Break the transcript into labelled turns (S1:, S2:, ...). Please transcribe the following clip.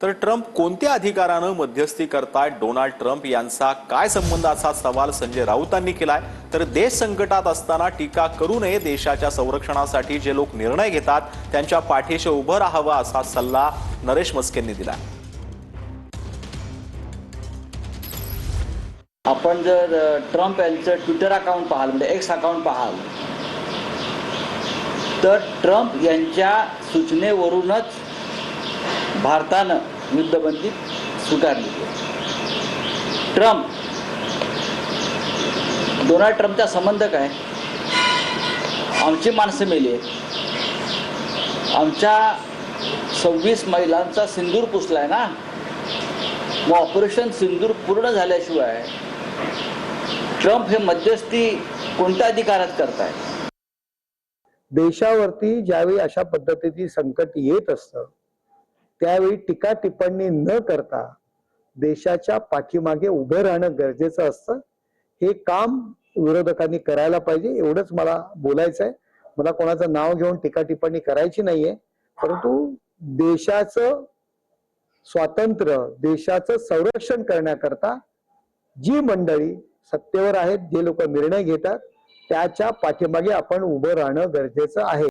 S1: तर ट्रम्प कोणत्या अधिकारानं मध्यस्थी करतायत, डोनाल्ड ट्रम्प यांचा काय संबंध, असा सवाल संजय राऊतांनी केलाय। तर देश संकटात असताना टीका करू नये, देशाच्या संरक्षणासाठी जे लोक निर्णय घेतात त्यांच्या पाठीशी उभं राहावं, असा सल्ला नरेश मस्केंनी दिलाय।
S2: आपण जर ट्रम्प यांचं ट्विटर अकाउंट पाहाल, म्हणजे एक्स अकाउंट पाहाल, तर ट्रम्प यांच्या सूचनेवरूनच भारतानं युद्धबंदी स्वीकारली। डोनाल्ड ट्रम्पचा संबंध काय? आमची माणसं मेली, आमच्या 26 महिलांचा सिंदूर पुसलाय ना। मग ऑपरेशन सिंदूर पूर्ण झाल्याशिवाय ट्रम्प हे मध्यस्थी कोणत्या अधिकारात करताय?
S3: देशावरती ज्यावेळी अशा पद्धतीची संकट येत असतं त्यावेळी टीका टिप्पणी न करता देशाच्या पाठीमागे उभं राहणं गरजेचं असतं। हे काम विरोधकांनी करायला पाहिजे, एवढंच मला बोलायचं आहे। मला कोणाचं नाव घेऊन टीका टिप्पणी करायची नाहीये, परंतु देशाचं स्वातंत्र्य, देशाचं संरक्षण करण्याकरता जी मंडळी सत्तेवर आहेत, जे लोक निर्णय घेतात, त्याच्या पाठीमागे आपण उभं राहणं गरजेचं आहे।